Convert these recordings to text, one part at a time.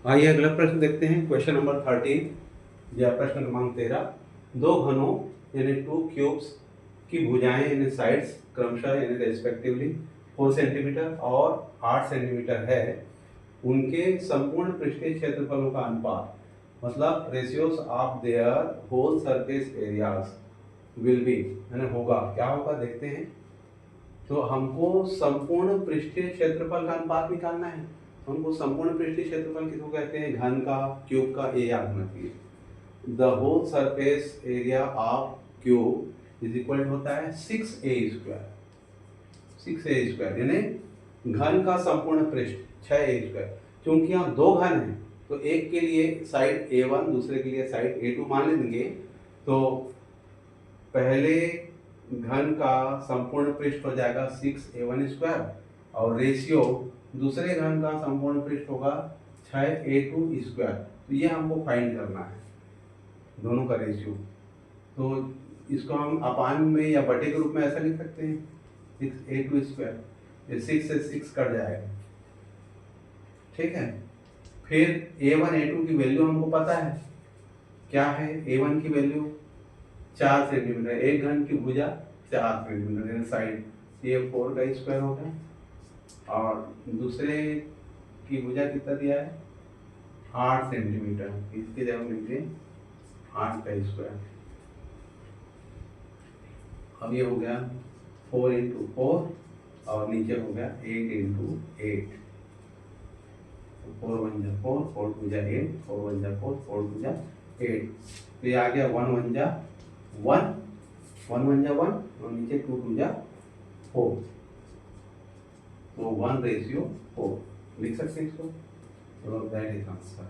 आइए अगला प्रश्न देखते हैं। क्वेश्चन नंबर 13 या प्रश्न क्रमांक 13। दो घनों यानी टू क्यूब्स की भुजाएं यानी साइड्स क्रमशः यानी रेस्पेक्टिवली 4 सेंटीमीटर और 8 सेंटीमीटर है। उनके संपूर्ण पृष्ठीय क्षेत्रफलों का अनुपात मतलब ratios of their whole surface areas will be यानी होगा, क्या होगा देखते हैं। तो हमको संपूर्ण पृष्ठीय क्षेत्रफल का अनुपात निकालना है। हमको संपूर्ण पृष्ठीय क्षेत्रफल किसको कहते हैं? घन का, क्यूब का, ए याद होना चाहिए। The whole surface area of cube is equal होता है 6a²। 6a² यानी घन का संपूर्ण पृष्ठ 6a²। क्योंकि यहाँ दो घन हैं तो एक के लिए साइड a1 दूसरे के लिए साइड a2 मान लेंगे। तो पहले घन का संपूर्ण पृष्ठ हो जाएगा 6a1² और रेशियो दूसरे घन का संपूर्ण पृष्ठ होगा 6a2²। तो ये हमको फाइंड करना है दोनों का रेशियो। तो इसको हम अपान में या बटे के रूप में ऐसा लिख सकते हैं 6a2²। ये 6 से 6 कट जाएगा, ठीक है। फिर a1 a2 की वैल्यू हमको पता है, क्या है a1 की वैल्यू 4 सेंटीमीटर, एक घन की भुजा 4 सेंटीमीटर साइड, ये 4 का स्क्वायर हो गया। और दूसरे की भुजा कितना दिया है 8 सेंटीमीटर, इसके जगह लिखिए 8 का स्क्वायर। अब ये हो गया 4 × 4 और नीचे हो गया 8 × 8। 4 1 जा 4, 4 2 जा 8, 4 1 जा 4, 4 2 जा 8। तो ये आ गया 1 1 जा 1, 1 1 जा 1 और नीचे 2 2 जा 4। तो 1:4 लिख सकते हैं इसको। तो दैट इज आंसर।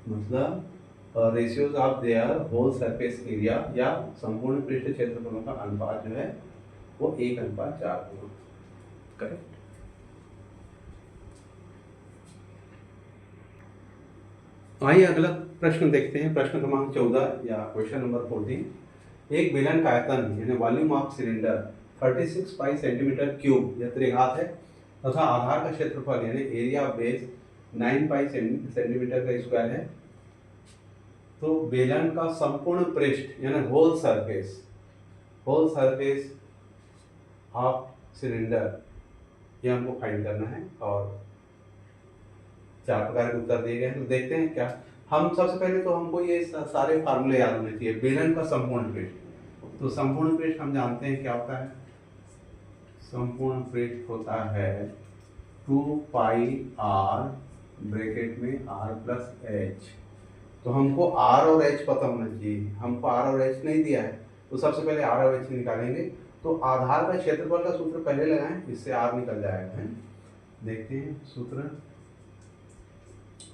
मतलब ratios of their whole surface area या संपूर्ण पृष्ठ क्षेत्रफलों का अनुपात जो है वो 1:4 होगा। करेक्ट। आइए अगला प्रश्न देखते हैं। प्रश्न क्रमांक 14 या क्वेश्चन नंबर 14। एक बेलन का आयतन यानी volume of cylinder 36 pi centimetre cube या त्रिघात है तथा आधार का क्षेत्रफल यानी area of base 9 pi centimetre का स्क्वायर है। तो बेलन का संपूर्ण पृष्ठ यानी होल सरफेस ऑफ सिलेंडर ये हमको फाइंड करना है। और 4 प्रकार के उत्तर दिए गए हैं। तो देखते हैं क्या। हम सबसे पहले तो हमको ये सारे फार्मूले याद होने चाहिए। बेलन का संपूर्ण पृष्ठ, तो संपूर्ण पृष्ठ हम जानते हैं क्या होता है। संपूर्ण पृष्ठ होता है 2 पाई r ब्रैकेट में r प्लस h। तो हमको r और h पता होना चाहिए। हमको r और h नहीं दिया है तो सबसे पहले r और h निकालेंगे। तो आधार का क्षेत्रफल का सूत्र पहले लगाएं, इससे r निकल जाएगा है। देखते हैं सूत्र।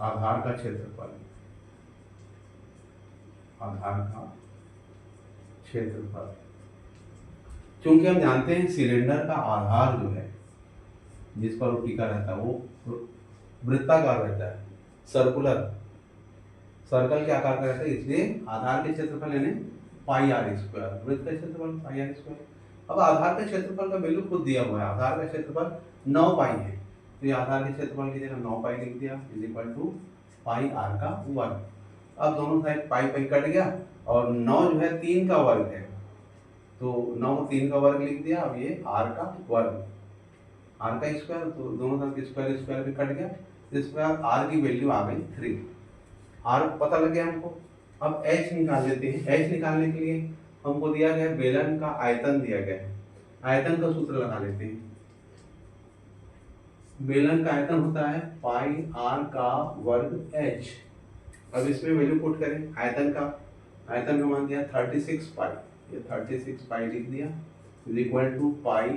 आधार का क्षेत्रफल, आधार का क्षेत्रफल, क्योंकि हम जानते हैं सिलेंडर का आधार जो है जिस पर वो टिका रहता है वो वृत्ताकार रहता है, सर्कल के आकार का रहता है। इसलिए आधार के क्षेत्रफल यानी πr², वृत्त का क्षेत्रफल πr²। अब आधार के क्षेत्रफल का वैल्यू खुद दिया हुआ है। आधार का क्षेत्रफल 9 पाई है, तो ये आधार के क्षेत्रफल की जगह 9 पाई लिख दिया is equal to pi r का वर्ग। अब दोनों साइड पाई पाई कट गया और 9 जो है 3 का वर्ग है, तो 9 3 का वर्ग लिख दिया। अब ये आर का वर्ग, आर का स्क्वायर, तो दोनों साइड स्क्वायर स्क्वायर भी कट गया। इस प्रकार आर की वैल्यू आ गई 3। आर पता लग गया हमको। अब एच निकाल लेते हैं। एच निकालने के लिए हमको दिया गया बेलन का आयतन दिया गया है। आयतन का सूत्र लगा लेते हैं। बेलन का आयतन होता है पाई आर का वर्ग एच। अब इसमें वैल्यू पुट करें आयतन का मान दिया 36 पाई, ये 36 पाई लिख दिया इज इक्वल टू पाई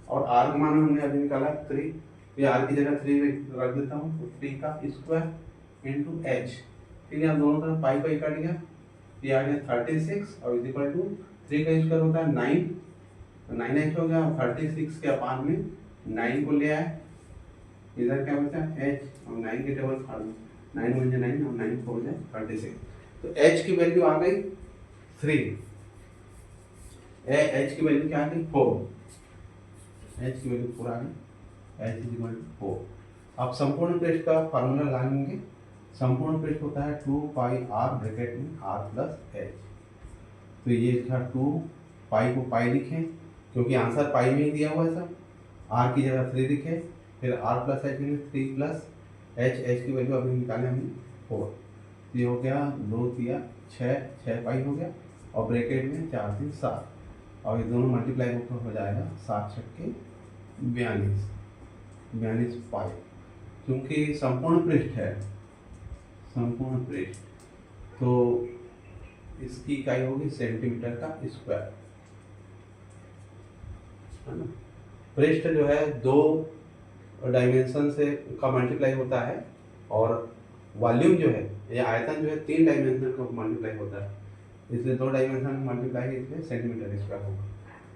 और आर का मान हमने अभी निकाला 3, ये आर की जगह 3 रख देता हूँ, तो 3 का स्क्वायर इंटू एच। ठीक है, दोनों तरफ पाई पाई कट गया, ये आ गया 36 और इज इक्वल टू 3 का स्क्वायर होता है 9, तो 9h हो गया। 36 के अपान में 9 को ले आए, इधर क्या बचा h और 9 के टेबल फाड़ दो, 9 1 9 और 9 4 जाए 36। तो h की वैल्यू आ गई 3, h की वैल्यू क्या आ गई 4, h की वैल्यू 4 आ गई, h इज इक्वल टू 4। अब संपूर्ण पृष्ठ का फार्मूला लगाएंगे। संपूर्ण पृष्ठ होता है 2 पाई r ब्रैकेट में r प्लस एच। तो ये था 2 पाई को पाई लिखें क्योंकि आंसर पाई में ही दिया हुआ है सब। r की जगह 3 लिखें, फिर r प्लस एच में 3 प्लस एच की वैल्यू अभी निकाले हमने 4। ये हो गया 2 दिया 6 पाई हो गया और ब्रैकेट में 4 3 7 और ये दोनों मल्टीप्लाई होकर हो जाएगा 7 छक्के 42 पाई। क्योंकि संपूर्ण पृष्ठ है, संपूर्ण पृष्ठ तो इसकी इकाई होगी सेंटीमीटर का स्क्वायर, है ना। पृष्ठ जो है 2 डायमेंशन से का मल्टीप्लाई होता है और वॉल्यूम जो है या आयतन जो है 3 डायमेंशन का मल्टीप्लाई होता है, इसलिए 2 डायमेंशन में मल्टीप्लाई इसलिए सेंटीमीटर स्क्वायर होगा।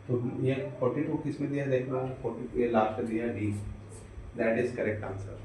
तो ये 42 किस में दिया देख लो, 42 ये लास्ट दिया D, that is correct answer.